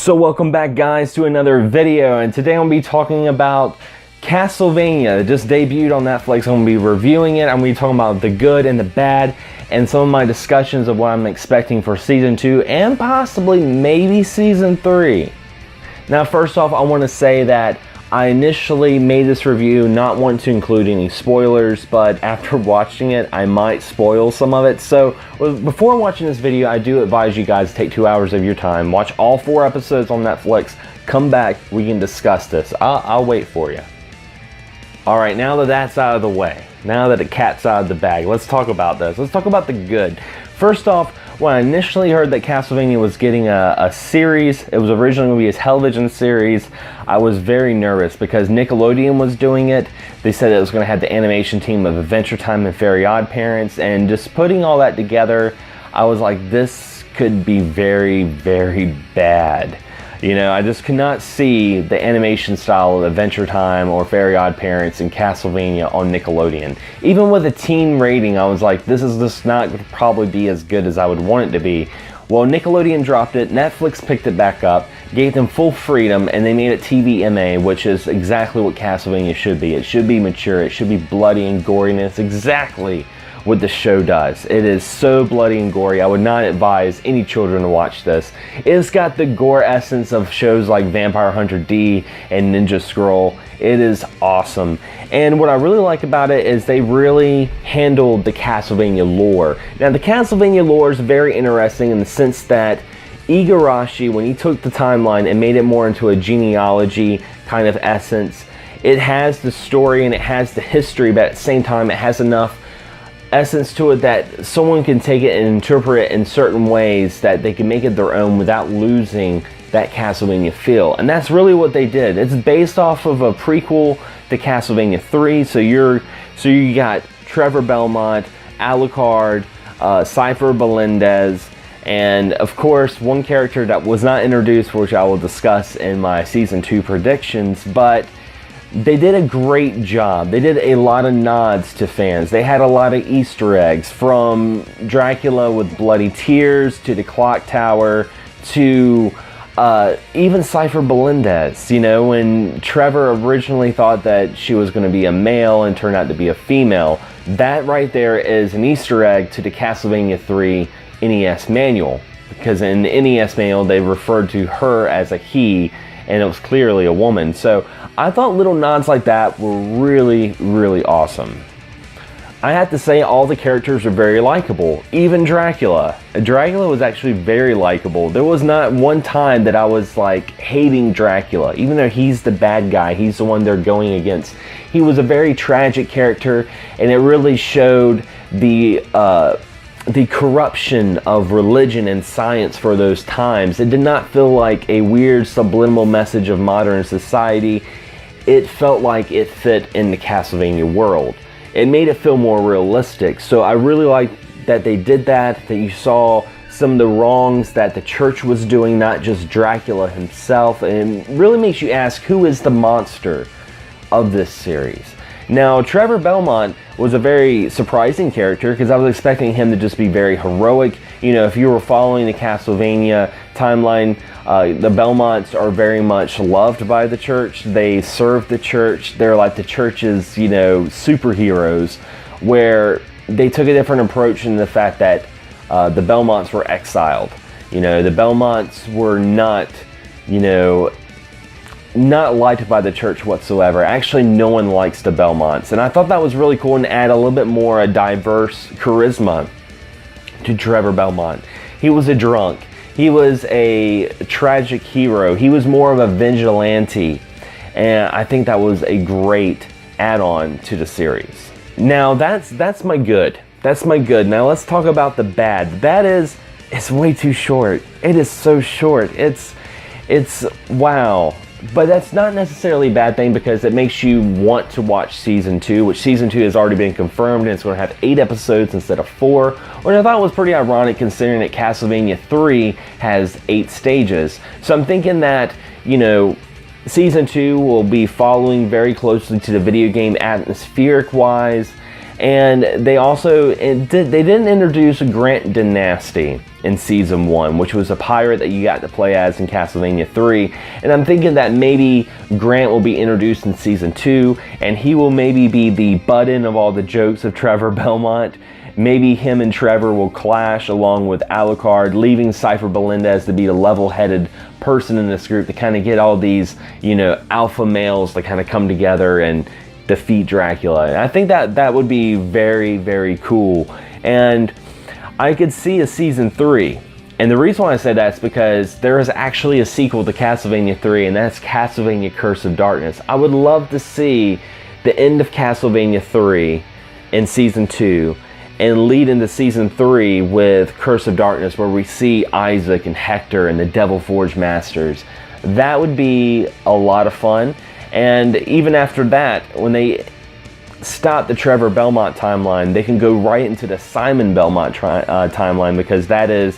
So welcome back guys to another video, and today I'm going to be talking about Castlevania. It just debuted on Netflix. I'm going to be reviewing it. I'm going to be talking about the good and the bad and some of my discussions of what I'm expecting for season 2 and possibly maybe season 3. Now first off, I want to say that I initially made this review not wanting to include any spoilers, but after watching it, I might spoil some of it. So before watching this video, I do advise you guys to take 2 hours of your time, watch all 4 episodes on Netflix, come back, we can discuss this. I'll wait for you. All right, now that that's out of the way, now that the cat's out of the bag, let's talk about this. Let's talk about the good. First off, when I initially heard that Castlevania was getting a series, it was originally going to be a television series, I was very nervous because Nickelodeon was doing it. They said it was going to have the animation team of Adventure Time and Fairy Odd Parents, and just putting all that together, I was like, this could be very, very bad. You know, I just could not see the animation style of Adventure Time or Fairy Odd Parents and Castlevania on Nickelodeon. Even with a teen rating, I was like, this is just not going to probably be as good as I would want it to be. Well, Nickelodeon dropped it, Netflix picked it back up, gave them full freedom, and they made it TVMA, which is exactly what Castlevania should be. It should be mature, it should be bloody and gory, and it's exactly what the show does. It is so bloody and gory. I would not advise any children to watch this. It's got the gore essence of shows like Vampire Hunter D and Ninja Scroll. It is awesome. And what I really like about it is they really handled the Castlevania lore. Now the Castlevania lore is very interesting in the sense that Igarashi, when he took the timeline and made it more into a genealogy kind of essence, it has the story and it has the history, but at the same time it has enough essence to it that someone can take it and interpret it in certain ways that they can make it their own without losing that Castlevania feel. And that's really what they did. It's based off of a prequel to Castlevania 3. So you got Trevor Belmont, Alucard, Cypher Belendez, and of course one character that was not introduced, which I will discuss in my season 2 predictions, but they did a great job. They did a lot of nods to fans. They had a lot of Easter eggs, from Dracula with bloody tears to the clock tower to even Cypher Belendez. You know, when Trevor originally thought that she was going to be a male and turned out to be a female, that right there is an Easter egg to the Castlevania 3 NES manual, because in the NES manual they referred to her as a he, and it was clearly a woman. So I thought little nods like that were really, really awesome. I have to say all the characters are very likable. Even Dracula. Dracula was actually very likable. There was not one time that I was like hating Dracula. Even though he's the bad guy, he's the one they're going against. He was a very tragic character, and it really showed the corruption of religion and science for those times. It did not feel like a weird subliminal message of modern society. It felt like it fit in the Castlevania world. It made it feel more realistic. So I really liked that they did that you saw some of the wrongs that the church was doing, not just Dracula himself, and it really makes you ask, who is the monster of this series? Now, Trevor Belmont was a very surprising character because I was expecting him to just be very heroic. You know, if you were following the Castlevania timeline, the Belmonts are very much loved by the church. They serve the church. They're like the church's, you know, superheroes, where they took a different approach in the fact that the Belmonts were exiled. You know, the Belmonts were not, you know, not liked by the church whatsoever. Actually, no one likes the Belmonts, and I thought that was really cool and add a little bit more diverse charisma to Trevor Belmont. He was a drunk. He was a tragic hero. He was more of a vigilante, and I think that was a great add-on to the series. Now that's my good. That's my good. Now let's talk about the bad. The bad is it's way too short. It is so short. It's wow. But that's not necessarily a bad thing because it makes you want to watch season 2, which season 2 has already been confirmed, and it's going to have 8 episodes instead of 4, which I thought was pretty ironic considering that Castlevania 3 has 8 stages. So I'm thinking that, you know, season 2 will be following very closely to the video game atmospheric wise, and they also they didn't introduce Grant Dynasty. in Season 1, which was a pirate that you got to play as in Castlevania 3. And I'm thinking that maybe Grant will be introduced in Season 2, and he will maybe be the butt-in of all the jokes of Trevor Belmont. Maybe him and Trevor will clash along with Alucard, leaving Cypher Belendez to be the level-headed person in this group to kind of get all these, you know, alpha males to kind of come together and defeat Dracula. And I think that would be very, very cool. And I could see a Season 3. And the reason why I said that is because there is actually a sequel to Castlevania 3, and that's Castlevania Curse of Darkness. I would love to see the end of Castlevania 3 in Season 2 and lead into Season 3 with Curse of Darkness, where we see Isaac and Hector and the Devil Forge Masters. That would be a lot of fun. And even after that, when they stop the Trevor Belmont timeline, they can go right into the Simon Belmont timeline, because that is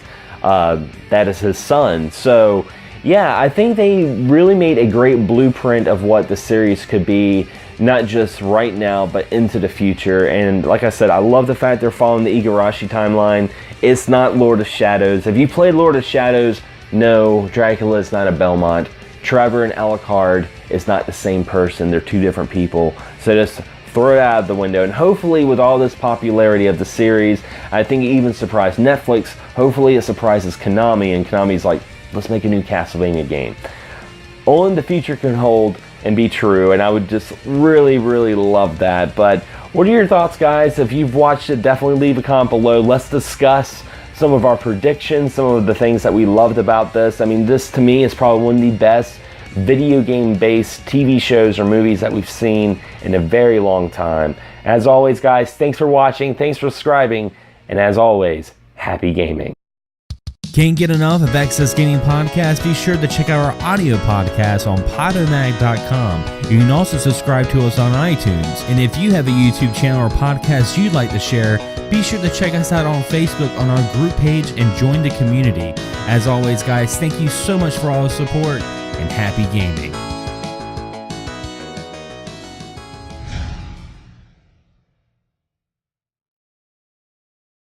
his son. So yeah, I think they really made a great blueprint of what the series could be, not just right now, but into the future. And like I said, I love the fact they're following the Igarashi timeline. It's not Lord of Shadows. If you played Lord of Shadows, no, Dracula is not a Belmont. Trevor and Alucard is not the same person. They're two different people. So just throw it out of the window. And hopefully with all this popularity of the series, I think it even surprised Netflix. Hopefully it surprises Konami, and Konami's like, let's make a new Castlevania game. Only the future can hold and be true, and I would just really, really love that. But what are your thoughts, guys? If you've watched it, definitely leave a comment below. Let's discuss some of our predictions, some of the things that we loved about this. I mean, this to me is probably one of the best video game based TV shows or movies that we've seen in a very long time. As always, guys, thanks for watching, thanks for subscribing, and as always, happy gaming. Can't get enough of Excess Gaming Podcast? Be sure to check out our audio podcast on Podomatic.com. You can also subscribe to us on iTunes. And if you have a YouTube channel or podcast you'd like to share, be sure to check us out on Facebook on our group page and join the community. As always, guys, thank you so much for all the support, and happy gaming.